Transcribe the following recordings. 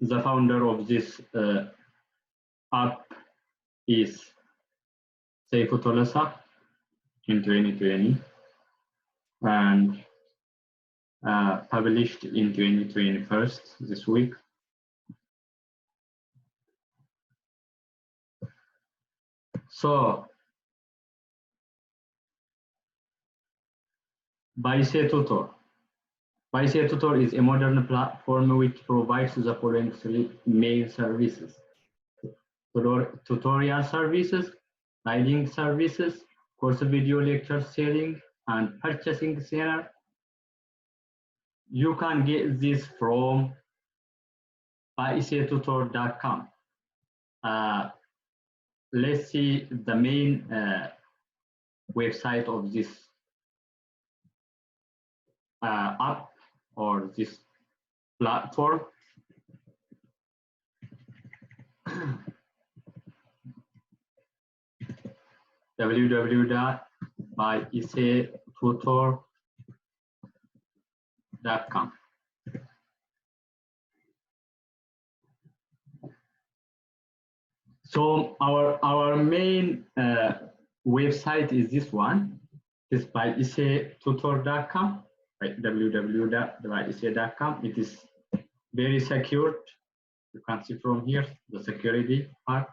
the founder of this app is Seifu Tolasa in 2020 and published in 2021 this week. So Bayise Tutor. Bayise Tutor is a modern platform which provides the following three main services: tutorial services, writing services, course video lecture sharing, and purchasing center. You can get this from baisetutor.com. Let's see the main website of this app or this platform. www.baisetutor.com. So our main website is this one. It's baisetutor.com. www.baisetutor.com. It is very secure. You can see from here the security part.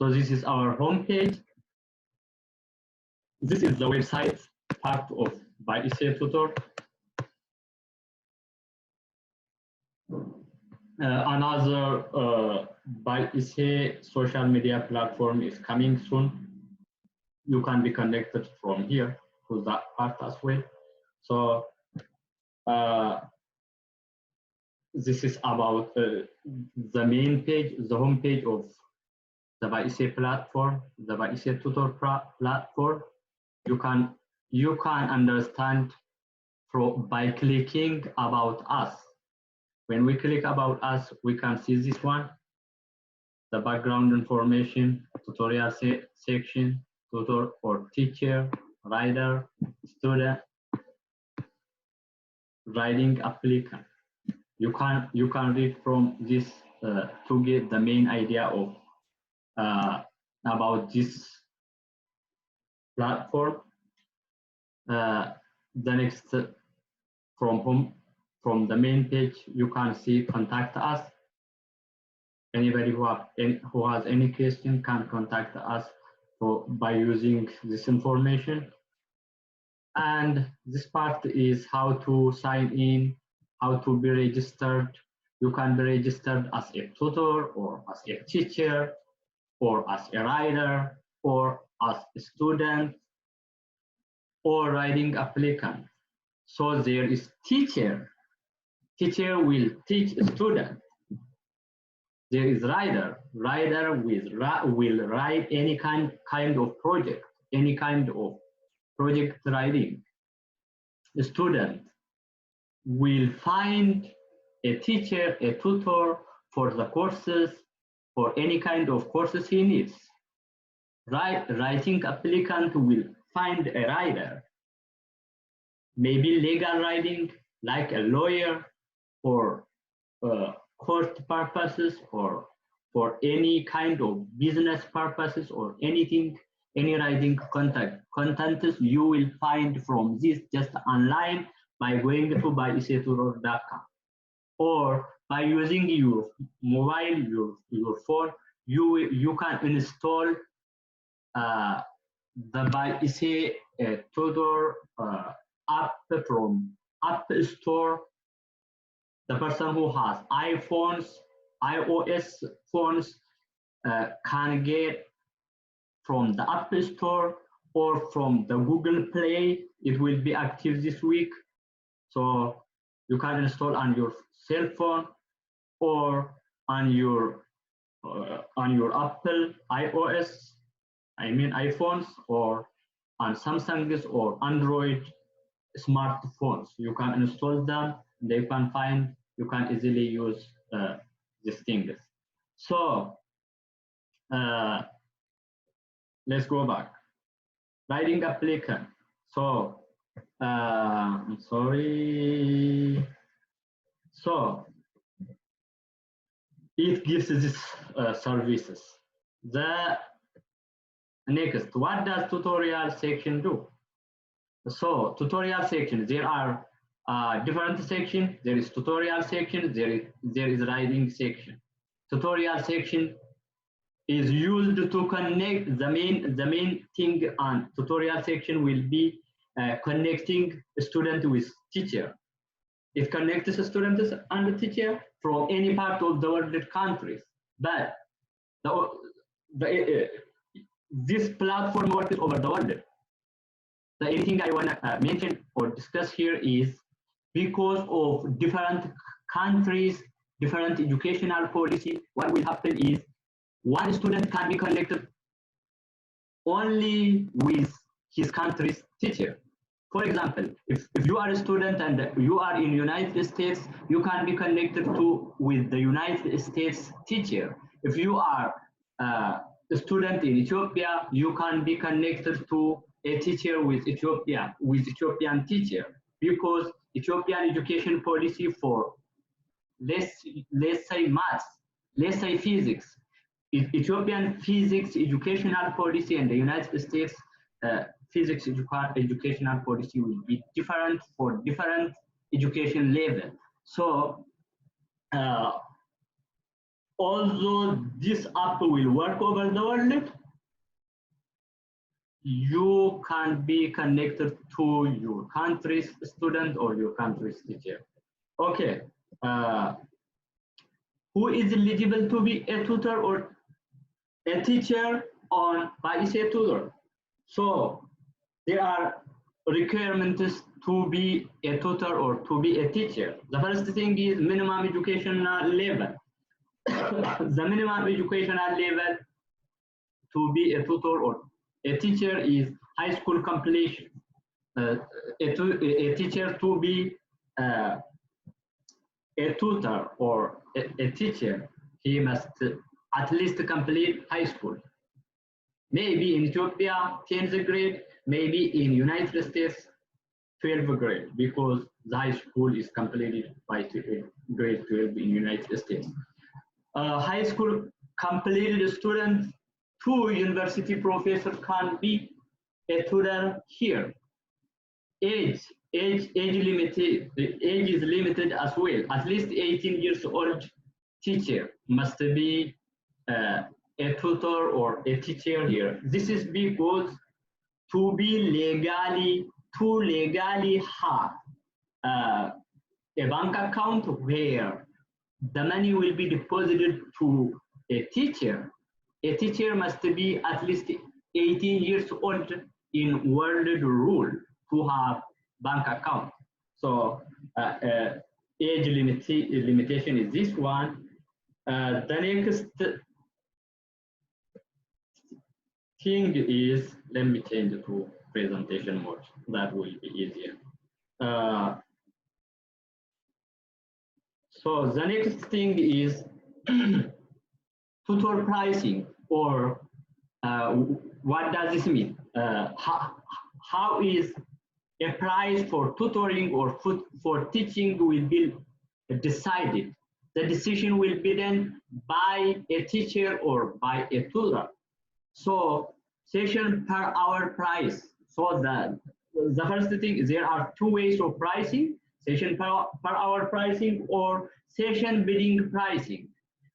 So this is our homepage. This is the website part of Bayise Tutor. Another Bayise social media platform is coming soon. You can be connected from here to that part as well. So this is about the main page, the home page of the Bayise platform, the Bayise Tutor platform. You can understand by clicking about us. When we click about us, we can see this one, the background information, tutorial section, tutor or teacher, writer, student, writing applicant. You can read from this to get the main idea of about this platform. The next from the main page, you can see contact us. Anybody who has any question can contact us by using this information. And this part is how to sign in, how to be registered. You can be registered as a tutor or as a teacher or as a writer or as a student or writing applicant. So there is teacher. Teacher will teach a student. There is writer. Writer will write any kind of project, any kind of project writing. The student will find a teacher, a tutor for the courses, for any kind of courses he needs. Writing applicant will find a writer, maybe legal writing, like a lawyer, for court purposes or for any kind of business purposes or anything, any writing contents you will find from this just online by going to baisetutor.com or by using your mobile, your phone. You can install the Bayise Tutor app from App Store. The person who has iOS phones can get from the App Store or from the Google Play. It will be active this week. So you can install on your cell phone or on your Apple iOS, iPhones, or on Samsung's or Android smartphones. You can install them. They can find. You can easily use these things. So let's go back. Writing applicant. So I'm sorry. So it gives this services. The next, what does tutorial section do? So tutorial section, there are different sections. There is tutorial section, there is writing section. Tutorial section is used to connect the main thing on tutorial section will be connecting student with teacher. It connects students and teacher from any part of the world countries. But this platform works over the world. The only thing I want to mention or discuss here is because of different countries, different educational policy, what will happen is one student can be connected only with his country's teacher. For example, if you are a student and you are in United States, you can be connected with the United States teacher. If you are a student in Ethiopia, you can be connected to a teacher with Ethiopian teacher, because Ethiopian education policy for let's say maths, let's say physics, Ethiopian physics educational policy and the United States physics educational policy will be different for different education level. So although this app will work over the world, you can be connected to your country's student or your country's teacher. Okay, who is eligible to be a tutor or a teacher on Bayise Tutor? So there are requirements to be a tutor or to be a teacher. The first thing is minimum educational level. The minimum educational level to be a tutor or a teacher is high school completion. A teacher to be a tutor or a teacher, he must at least complete high school. Maybe in Ethiopia, 10th grade, maybe in United States, 12th grade, because the high school is completed by grade 12 in United States. High school completed student to university professor can be a tutor here. Age is limited as well. At least 18 years old teacher must be a tutor or a teacher here. This is because to legally have a bank account where the money will be deposited to a teacher must be at least 18 years old in world rule to have bank account. So age limitation is this one. The next thing is, let me change to presentation mode. That will be easier. So the next thing is tutor pricing, or what does this mean? How is a price for tutoring or for teaching will be decided? The decision will be done by a teacher or by a tutor. So session per hour price. So the first thing, there are two ways of pricing: session per hour pricing or session bidding pricing.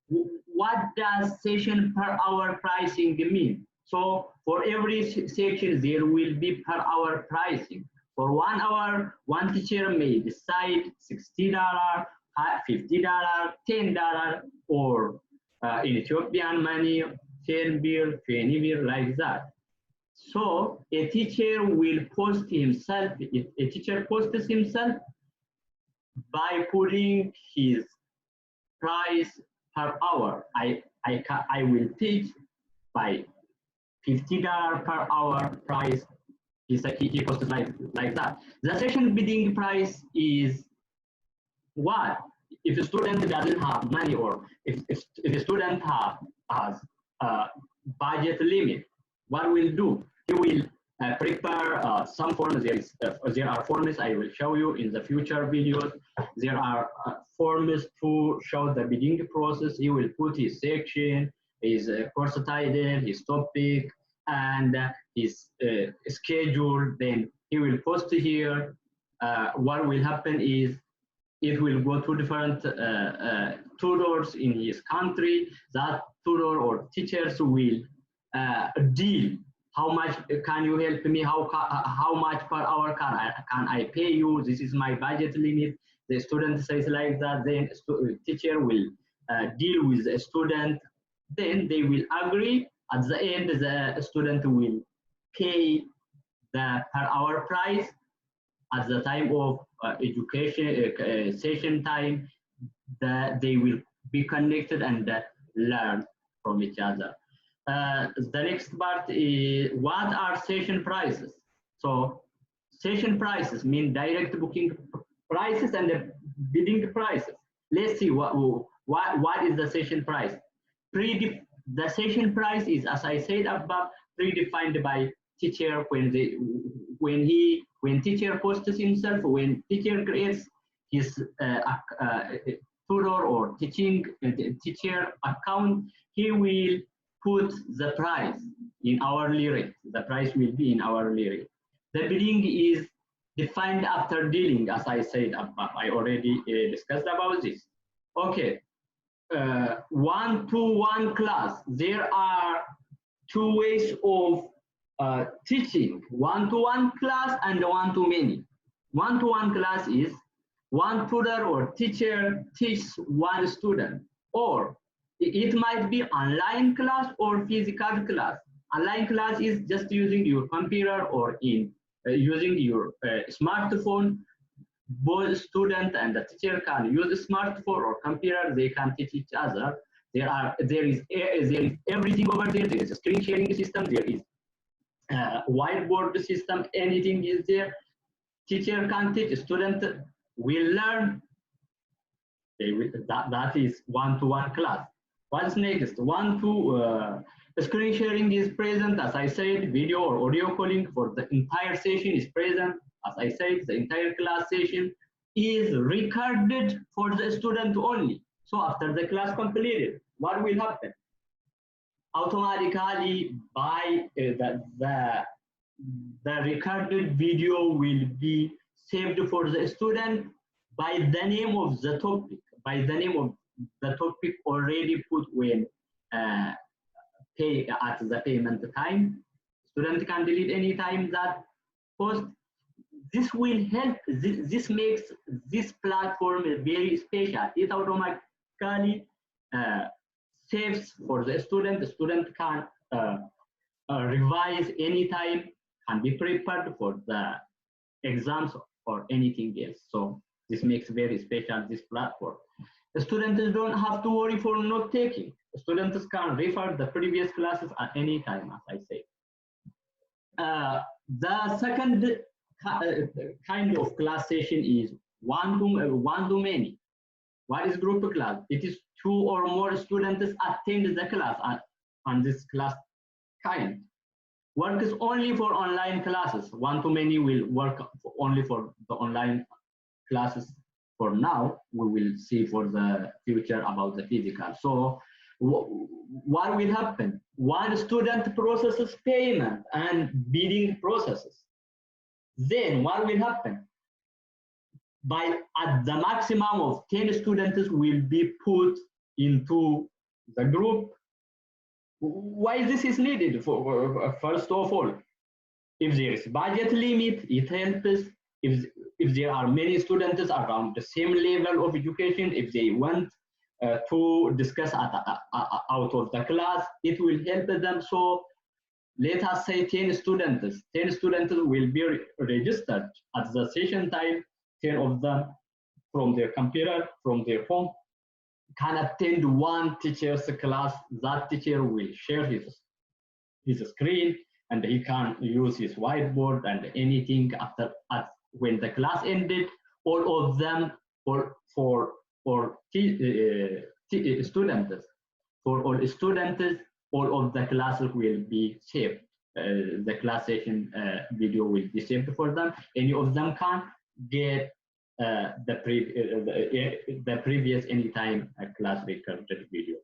What does session per hour pricing mean? So for every section, there will be per hour pricing. For 1 hour, one teacher may decide $60, $50, $10, or in Ethiopian money, 10 birr, 20 birr, like that. So a teacher will post himself, if a teacher posts himself by putting his price per hour. I will teach by $50 per hour price. He posts like that. The session bidding price is what? If a student doesn't have money, or if a student has a budget limit, what will do? He will prepare some forms. There are forms I will show you in the future videos. There are forms to show the bidding process. He will put his section, his course title, his topic, and his schedule. Then he will post here. What will happen is it will go to different tutors in his country. That tutor or teachers will deal. How much can you help me? How much per hour can I pay you? This is my budget limit. The student says like that. Then teacher will deal with the student. Then they will agree. At the end, the student will pay the per hour price. At the time of education session time, they will be connected and learn from each other. The next part is what are session prices? So session prices mean direct booking prices and bidding prices. Let's see what is the session price. The session price is, as I said above, predefined by teacher when teacher posts himself, when teacher creates his tutor or teacher account, he will put the price in hourly rate. The price will be in hourly rate. The bidding is defined after dealing, as I said above. I already discussed about this. Okay, one-to-one class. There are two ways of teaching: one-to-one class and one-to-many. One-to-one class is one tutor or teacher teaches one student, or it might be online class or physical class. Online class is just using your computer or using your smartphone. Both student and the teacher can use a smartphone or computer. They can teach each other. There is everything over there. There is a screen sharing system. There is whiteboard system. Anything is there. Teacher can teach. Student will learn. That is one-to-one class. What's next? Screen sharing is present. As I said, video or audio calling for the entire session is present. As I said, the entire class session is recorded for the student only. So after the class completed, what will happen? Automatically, by the recorded video will be saved for the student by the name of the topic, already put when pay at the payment time. Student can delete any time that post. This will help. This makes this platform very special. It automatically saves for the student. The student can revise anytime, can be prepared for the exams or anything else. So this makes very special this platform. The students don't have to worry for note taking. The students can refer the previous classes at any time, as I say. The second kind of class session is one-to-many. What is group class? It is two or more students attend the class on this class kind. Works only for online classes. One-to-many will work only for the online classes. For now, we will see for the future about the physical. So what will happen? One student processes payment and bidding processes. Then what will happen? At the maximum of 10 students will be put into the group. Why this is needed? First of all, if there is budget limit, it helps. If there are many students around the same level of education, if they want to discuss out of the class, it will help them. So let us say 10 students. 10 students will be registered at the session time. 10 of them from their computer, from their phone, can attend one teacher's class. That teacher will share his screen and he can use his whiteboard and anything after when the class ended. All of them for students, all of the classes will be saved the class session video will be saved for them. Any of them can get the previous anytime class recorded video.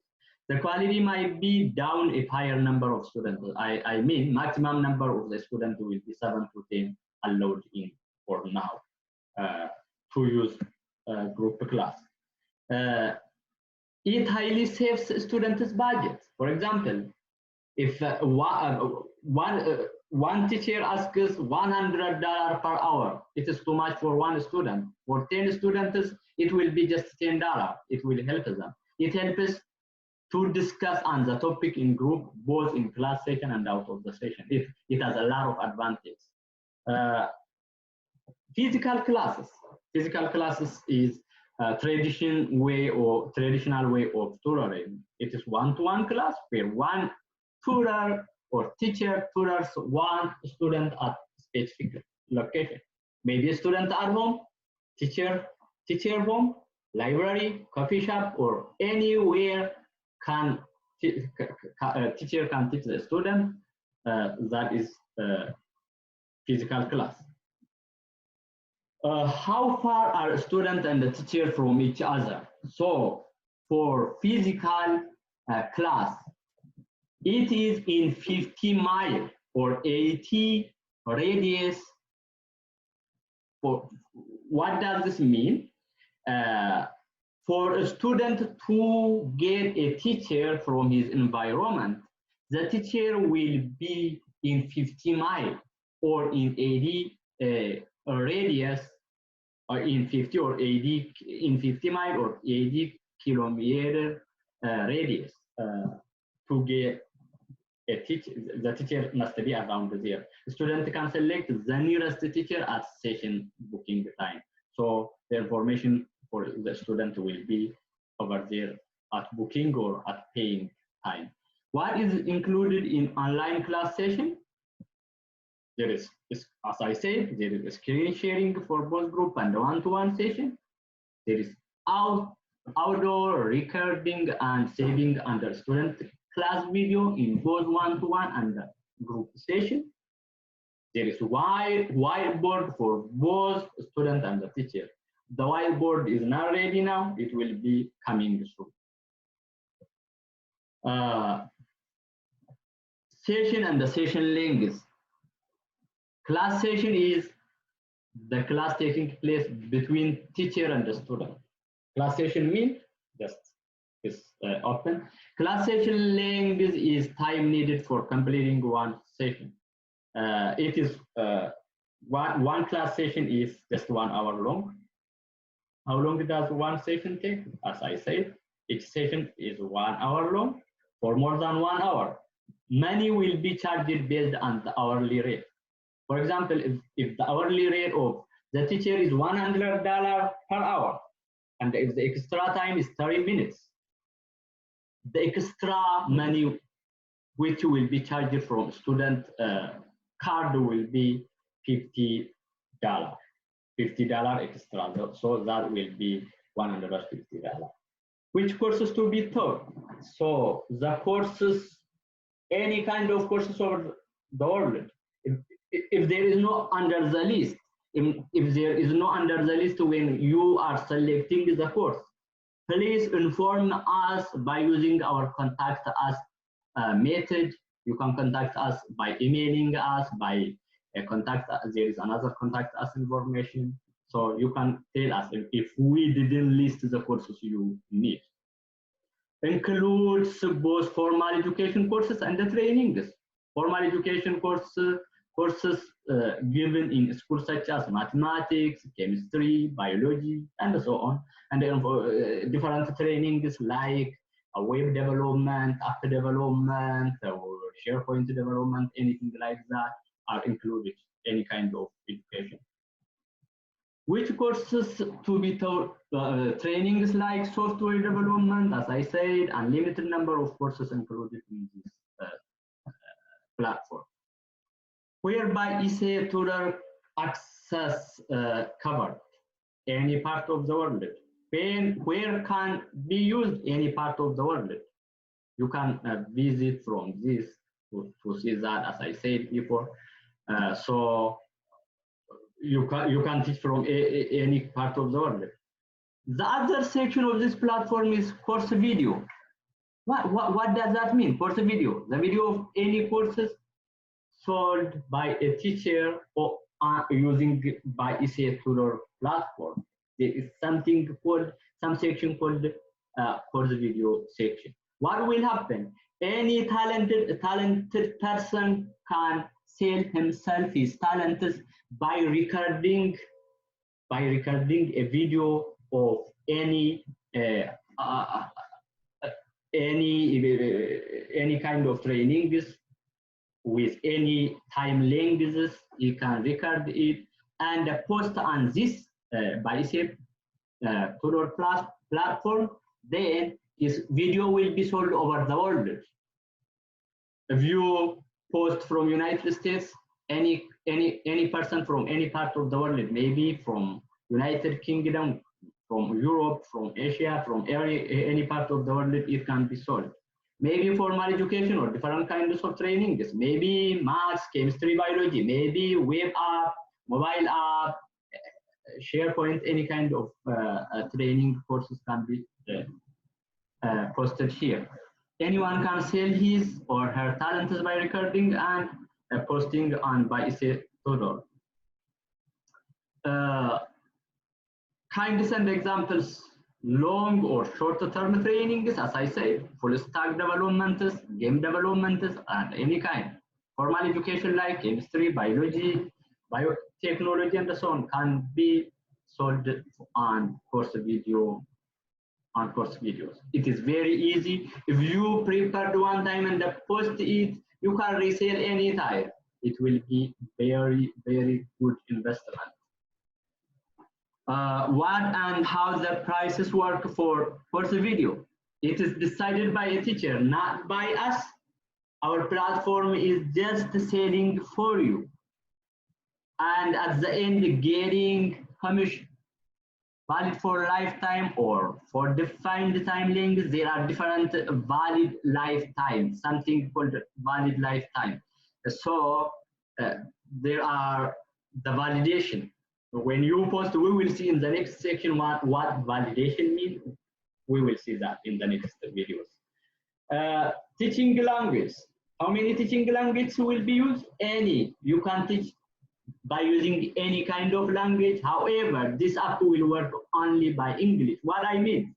The quality might be down if higher number of students. I mean maximum number of the students will be 7 to 10 allowed in for now to use group class. It highly saves students' budget. For example, if one teacher asks $100 per hour, it is too much for one student. For 10 students, it will be just $10. It will help them. It helps to discuss on the topic in group, both in class session and out of the session. It has a lot of advantages. Physical classes is a traditional way of tutoring. It is one-to-one class where one tutor or teacher tutors one student at specific location. Maybe a student at home, teacher home, library, coffee shop, or anywhere teacher can teach the student. That is physical class. How far are a student and the teacher from each other? So for physical class, it is in 50 mile or 80 radius. What does this mean? For a student to get a teacher from his environment, the teacher will be in 50 mile or in 80 radius, or in 50 or 80 in 50 mile or 80 kilometer radius to get a teacher. The teacher must be around there. The student can select the nearest teacher at session booking time. So the information for the student will be over there at booking or at paying time. What is included in online class session? There is, as I said, there is screen sharing for both group and one-to-one session. There is outdoor recording and saving under student class video in both one-to-one and group session. There is whiteboard for both student and the teacher. The whiteboard is not ready now. It will be coming soon. Session and the session length. Class session is the class taking place between teacher and the student. Class session means just is open. Class session length is time needed for completing one session. It is one class session is just 1 hour long. How long does one session take? As I said, each session is 1 hour long. For more than 1 hour, money will be charged based on the hourly rate. For example, if the hourly rate of the teacher is $100 per hour, and if the extra time is 30 minutes, the extra money which will be charged from student card will be $50. $50 extra, so that will be $150. Which courses to be taught? So the courses, any kind of courses over the world. If there is no under the list, if there is no under the list when you are selecting the course, please inform us by using our contact us method. You can contact us by emailing us, by there is another contact us information. So you can tell us if we didn't list the courses you need. Includes both formal education courses and the trainings. Formal education courses given in schools such as mathematics, chemistry, biology, and so on. And different trainings like web development, app development, or SharePoint development, anything like that are included, any kind of education. Which courses to be taught? Trainings like software development, as I said, unlimited number of courses included in this platform. Whereby Bayise Tutor access covered any part of the world. Where can be used any part of the world? You can visit from this to see that, as I said before. So you can teach from any part of the world. The other section of this platform is course video. What does that mean? Course video, the video of any courses sold by a teacher or using Bayise Tutor platform. There is something called, some section called course video section. What will happen? Any talented person can sell himself, his talents, by recording a video of any kind of trainings with any time lengths. You can record it and post on this Bayise Tutor platform. Then his video will be sold over the world. If you post from United States, any person from any part of the world, maybe from United Kingdom, from Europe, from Asia, from any part of the world, it can be sold. Maybe formal education or different kinds of trainings, maybe maths, chemistry, biology, maybe web app, mobile app, SharePoint, any kind of training courses can be posted here. Anyone can sell his or her talents by recording and posting on Bayise Tutor. Kinds and examples: long or short-term trainings, as I said, full stack developments, game developments, and any kind. Formal education like chemistry, biology, biotechnology, and so on can be sold on course video. It is very easy. If you prepared one time and post it, you can resell any time. It will be very, very good investment. What and how the prices work for course video? It is decided by a teacher, not by us. Our platform is just selling for you, and at the end getting commission. Valid for lifetime or for defined time length. There are different valid lifetime, something called valid lifetime. So there are the validation. When you post, we will see in the next section what validation means. We will see that in the next videos. Teaching language. How many teaching languages will be used? Any. You can teach by using any kind of language. However, this app will work only by English. What I mean,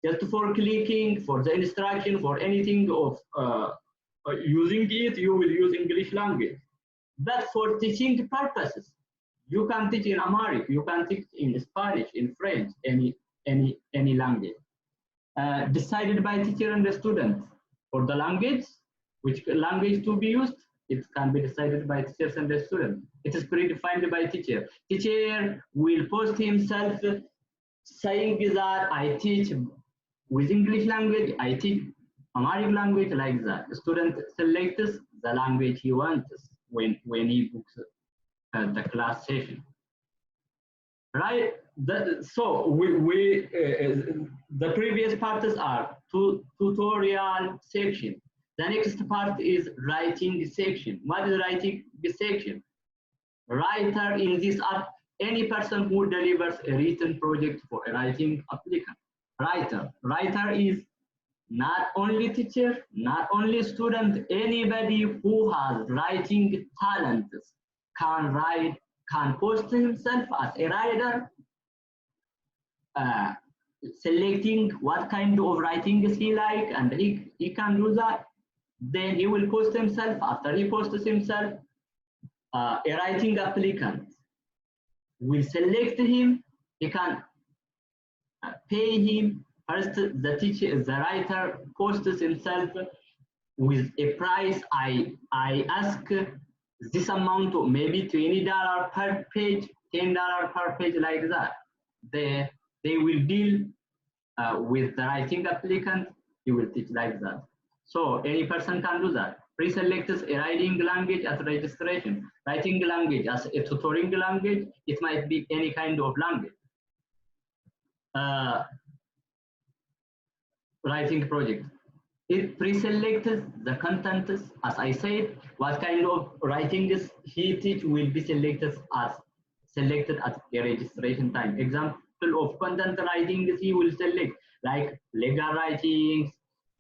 just for clicking, for the instruction, for anything of using it, you will use English language. But for teaching purposes, you can teach in Amharic, you can teach in Spanish, in French, any language. Decided by teacher and the student. For the language, which language to be used, it can be decided by teachers and the student. It is predefined by teacher. Teacher will post himself saying that I teach with English language, I teach Amharic language, like that. The student selects the language he wants when he books the class session. Right? So the previous parts are tutorial section. The next part is writing section. What is writing section? Writer in this app, any person who delivers a written project for a writing applicant. Writer is not only teacher, not only student, anybody who has writing talents can write, can post himself as a writer, selecting what kind of writing he like, and he can do that. Then he will post himself. After he posts himself, a writing applicant will select him. He can pay him. First, the writer posts himself with a price. I ask this amount, of maybe $20 per page, $10 per page, like that. They will deal with the writing applicant. He will teach like that. So any person can do that. Pre-selects a writing language as registration, writing language as a tutoring language. It might be any kind of language. Writing project. It pre-selects the contents, as I said, what kind of writings he teach will be selected at a registration time. Example of content writings he will select, like legal writings,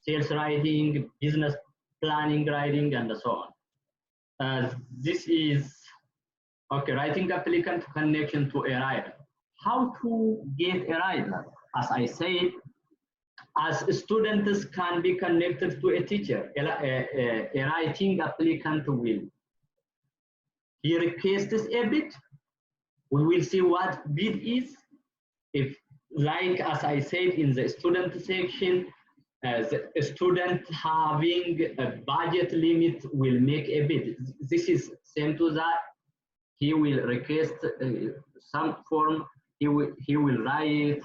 sales writing, business planning writing, and so on. This is okay. Writing applicant connection to a writer. How to get a writer? As I said, as students can be connected to a teacher, a writing applicant will. He requests a bit. We will see what bid is. If, like as I said in the student section, the student having a budget limit will make a bid. This is same to that. He will request some form. He will write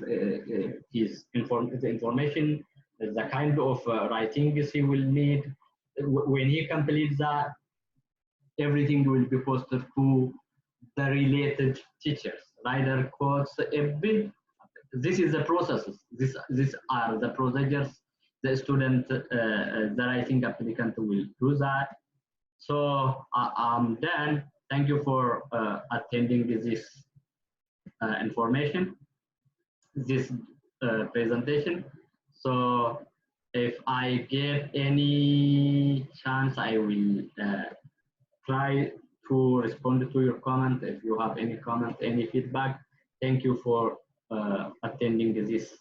his information, the kind of writings he will need. When he completes that, everything will be posted to the related teachers. Writer quotes a bit. This is the processes. These are the procedures. The student, the writing applicant will do that. So I'm done. Thank you for attending this information, this presentation. So if I get any chance, I will try to respond to your comment. If you have any comment, any feedback, thank you for attending this